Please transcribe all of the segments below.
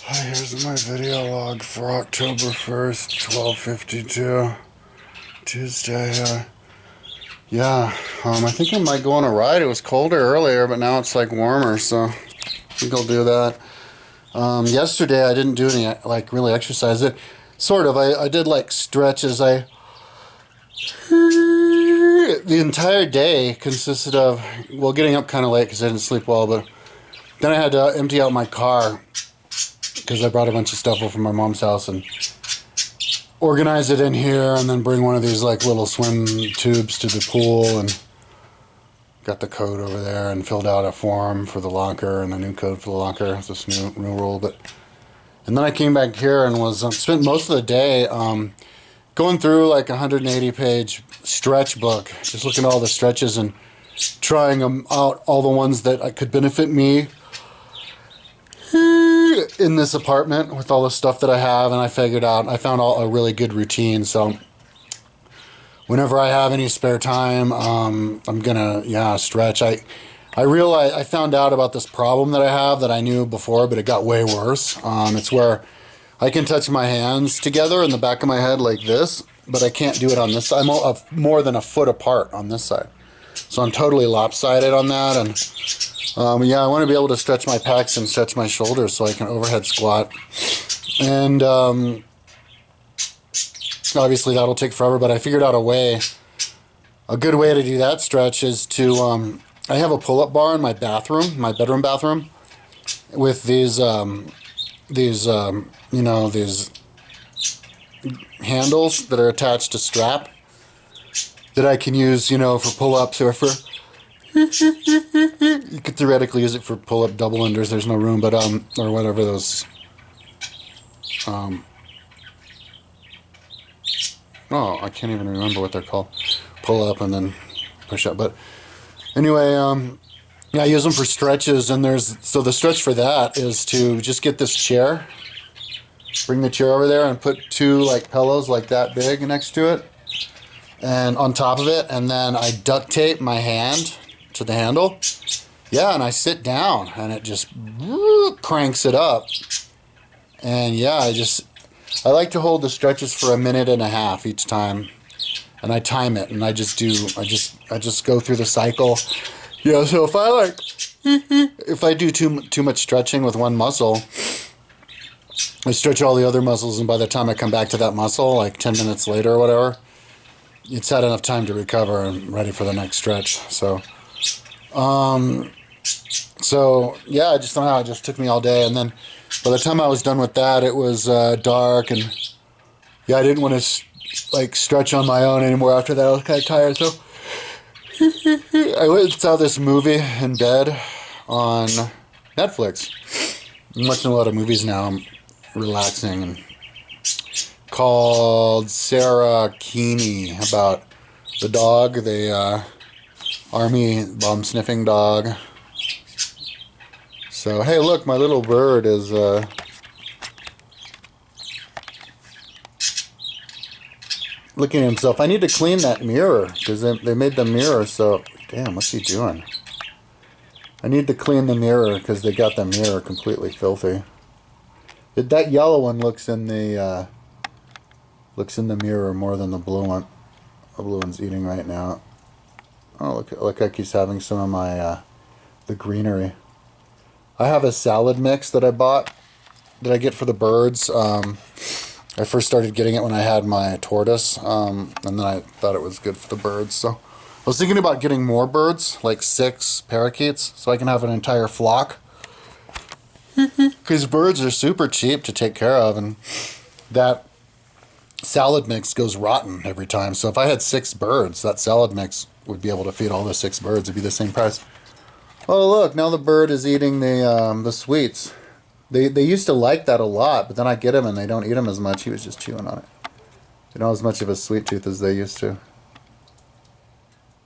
Here's my video log for October 1st, 12:52, Tuesday. I think I might go on a ride. It was colder earlier, but now it's like warmer, so I think I'll do that. Yesterday I didn't do any really exercise. I did like stretches. The entire day consisted of getting up kind of late because I didn't sleep well, but then I had to empty out my car because I brought a bunch of stuff over from my mom's house and organize it in here, and then bring one of these like little swim tubes to the pool, and got the code over there and filled out a form for the locker and the new code for the locker. It's this new rule, and then I came back here and was spent most of the day going through like a 180-page stretch book, just looking at all the stretches and trying them out, all the ones that could benefit me in this apartment with all the stuff that I have. And I found a really good routine. So whenever I have any spare time, I'm gonna stretch. I found out about this problem that I have that I knew before, but it got way worse. It's where I can touch my hands together in the back of my head like this, but I can't do it on this side. I'm more than a foot apart on this side, so I'm totally lopsided on that. And I want to be able to stretch my pecs and stretch my shoulders so I can overhead squat. And obviously that'll take forever, but I figured out a good way to do that stretch is to, I have a pull-up bar in my bathroom, my bedroom bathroom, with these handles that are attached to strap that I can use, for pull-ups or for... You could theoretically use it for pull-up double unders. There's no room, but or whatever those. I can't even remember what they're called. Pull up and then push up. But anyway, I use them for stretches. And the stretch for that is to just get this chair, bring the chair over there, and put two like pillows like that big next to it, and on top of it, and then I duct tape my hand to the handle. And I sit down and it just cranks it up. And I like to hold the stretches for 1.5 minutes each time, and I time it, and I just go through the cycle. So if I do too much stretching with one muscle, I stretch all the other muscles, and by the time I come back to that muscle, like 10 minutes later or whatever, it's had enough time to recover and ready for the next stretch. So I just don't know. It just took me all day, and then by the time I was done with that, it was dark, and I didn't want to stretch on my own anymore. After that, I was kind of tired, so I went and saw this movie in bed on Netflix. I'm watching a lot of movies now. I'm relaxing, and called Sarah Keeney, about the dog, the army bomb sniffing dog. So, hey, look, my little bird is looking at himself. I need to clean that mirror because they made the mirror so... Damn, what's he doing? I need to clean the mirror because they got the mirror completely filthy. That yellow one looks in the mirror more than the blue one. The blue one's eating right now. Oh, look like he's having some of my the greenery. I have a salad mix that I bought, that I get for the birds. I first started getting it when I had my tortoise, and then I thought it was good for the birds. So I was thinking about getting more birds, like 6 parakeets, so I can have an entire flock. Because birds are super cheap to take care of, and that salad mix goes rotten every time. So if I had 6 birds, that salad mix would be able to feed all the 6 birds. It'd be the same price. Oh, look, now the bird is eating the sweets. They used to like that a lot, but then I get them and they don't eat them as much. He was just chewing on it. They don't have as much of a sweet tooth as they used to.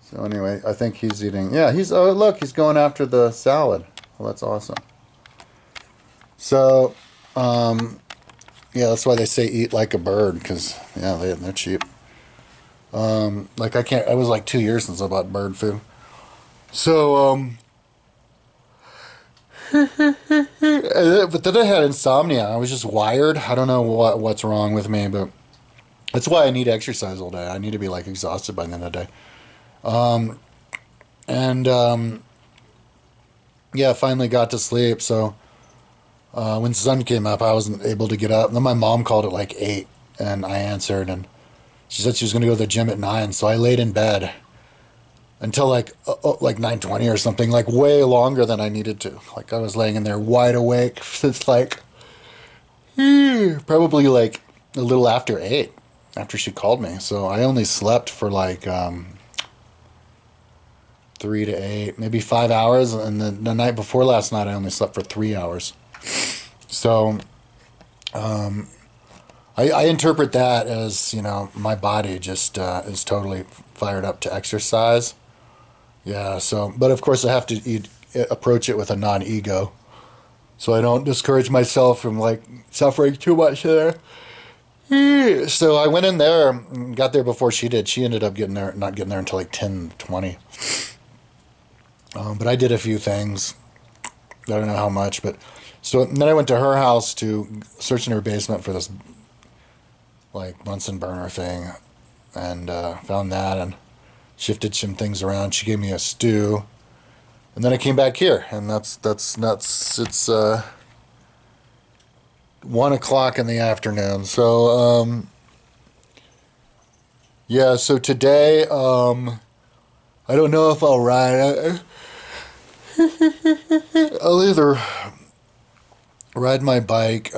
So anyway, I think he's eating... Yeah, oh, look, he's going after the salad. Well, that's awesome. So, that's why they say eat like a bird, because, they're cheap. It was like 2 years since I bought bird food. So, But then I had insomnia. I was just wired. I don't know what's wrong with me, but that's why I need exercise all day. I need to be like exhausted by the end of the day. And yeah, finally got to sleep. So when the sun came up, I wasn't able to get up. And then my mom called at like 8, and I answered, and she said she was going to go to the gym at 9. So I laid in bed until like 9:20 or something, like way longer than I needed to. Like I was laying in there wide awake since like probably like a little after 8 after she called me. So I only slept for like 3 to 8, maybe 5 hours. And the night before last night, I only slept for 3 hours. So I interpret that as, my body just is totally fired up to exercise. Yeah, so, but of course I have to approach it with a non-ego. So I don't discourage myself from like suffering too much there. So I went in there, got there before she did. She ended up not getting there until like 10:20. But I did a few things. I don't know how much, but so and then I went to her house to search in her basement for this like Bunsen burner thing, and found that and shifted some things around. She gave me a stew, and then I came back here, and that's nuts. It's 1 o'clock in the afternoon. So yeah. So today I don't know if I'll ride. I'll either ride my bike,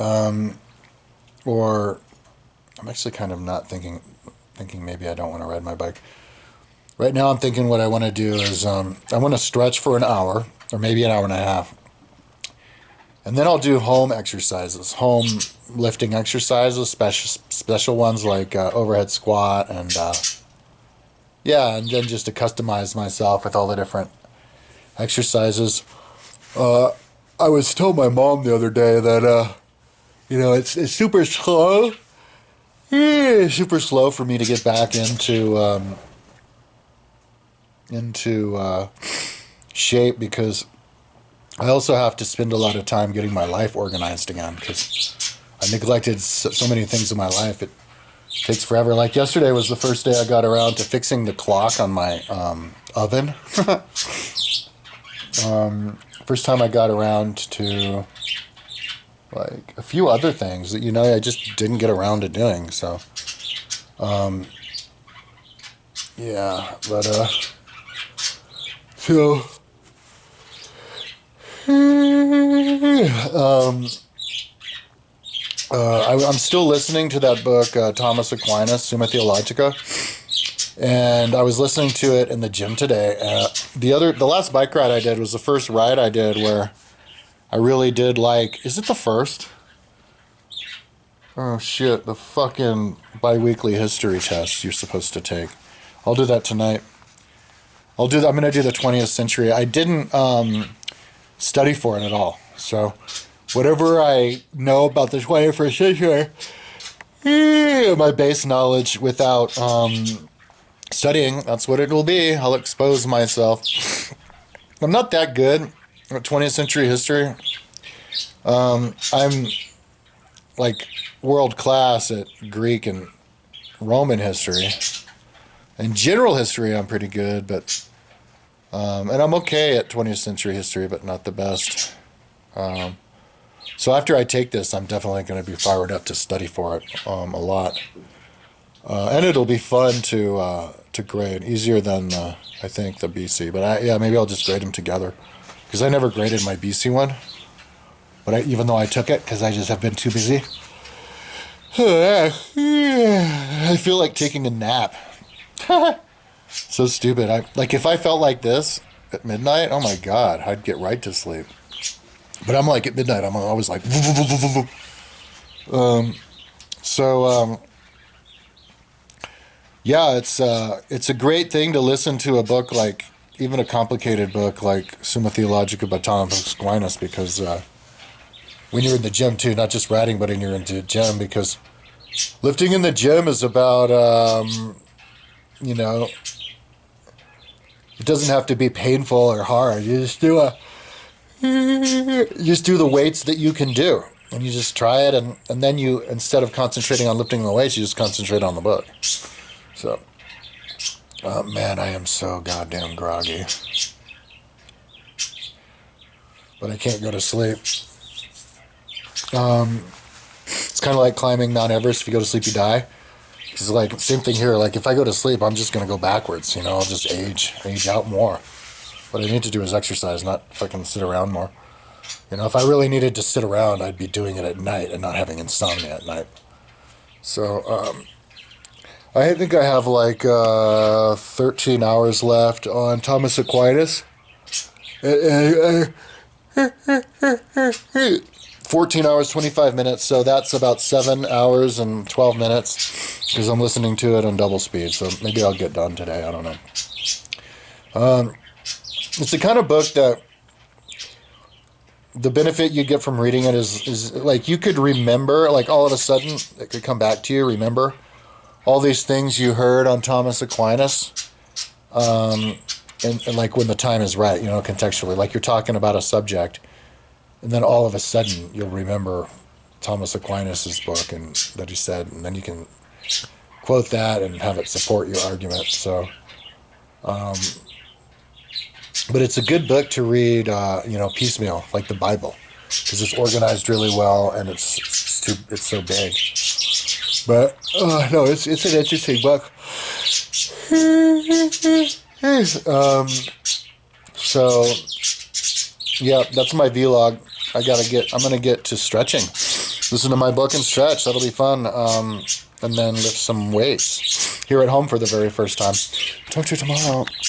or I'm actually kind of not thinking maybe I don't want to ride my bike. Right now I'm thinking what I want to do is I want to stretch for an hour or maybe an hour and a half. And then I'll do home exercises, home lifting exercises, special ones like overhead squat and yeah, and then just to customize myself with all the different exercises. I was told my mom the other day that it's super slow. Super slow for me to get back into shape, because I also have to spend a lot of time getting my life organized again, because I neglected so many things in my life. It takes forever. Like yesterday was the first day I got around to fixing the clock on my oven. First time I got around to like a few other things that I just didn't get around to doing. So yeah, but so I'm still listening to that book, Thomas Aquinas, Summa Theologica, and I was listening to it in the gym today. The last bike ride I did was the first ride I did where I really did like. Is it the first? Oh shit! The fucking biweekly history test you're supposed to take. I'll do that tonight. I'm gonna do the 20th century. I didn't study for it at all. So whatever I know about the 21st century, my base knowledge without studying, that's what it will be. I'll expose myself. I'm not that good at 20th century history. I'm like world class at Greek and Roman history. In general history, I'm pretty good, but and I'm okay at 20th century history, but not the best. So after I take this, I'm definitely going to be fired up to study for it a lot, and it'll be fun to grade, easier than I think the BC. But maybe I'll just grade them together, because I never graded my BC one. But even though I took it, because I just have been too busy, I feel like taking a nap. So stupid. If I felt like this at midnight, oh my god, I'd get right to sleep. But I'm like at midnight, I'm always like, yeah, it's a great thing to listen to a book like, even a complicated book like Summa Theologica by Thomas Aquinas, because when you're in the gym too, not just riding, but when you're in the gym, because lifting in the gym is about it doesn't have to be painful or hard. You just do just do the weights that you can do. And you just try it, and then you, instead of concentrating on lifting the weights, you just concentrate on the book. So, oh man, I am so goddamn groggy. But I can't go to sleep. It's kind of like climbing Mount Everest. If you go to sleep, you die. It's like, same thing here. Like, if I go to sleep, I'm just going to go backwards, you know? I'll just age out more. What I need to do is exercise, not fucking sit around more. You know, if I really needed to sit around, I'd be doing it at night and not having insomnia at night. So, I think I have like 13 hours left on Thomas Aquinas. 14 hours, 25 minutes, so that's about 7 hours and 12 minutes because I'm listening to it on double speed, so maybe I'll get done today, I don't know. It's the kind of book that the benefit you get from reading it is like you could remember, like all of a sudden it could come back to you, remember all these things you heard on Thomas Aquinas, and like when the time is right, you know, contextually, like you're talking about a subject, and then all of a sudden you'll remember Thomas Aquinas' book and that he said, and then you can quote that and have it support your argument. So, but it's a good book to read, you know, piecemeal, like the Bible, because it's organized really well and it's so big. But no, it's an interesting book. So yeah, that's my vlog. I'm gonna get to stretching. Listen to my book and stretch. That'll be fun. And then lift some weights here at home for the very first time. Talk to you tomorrow.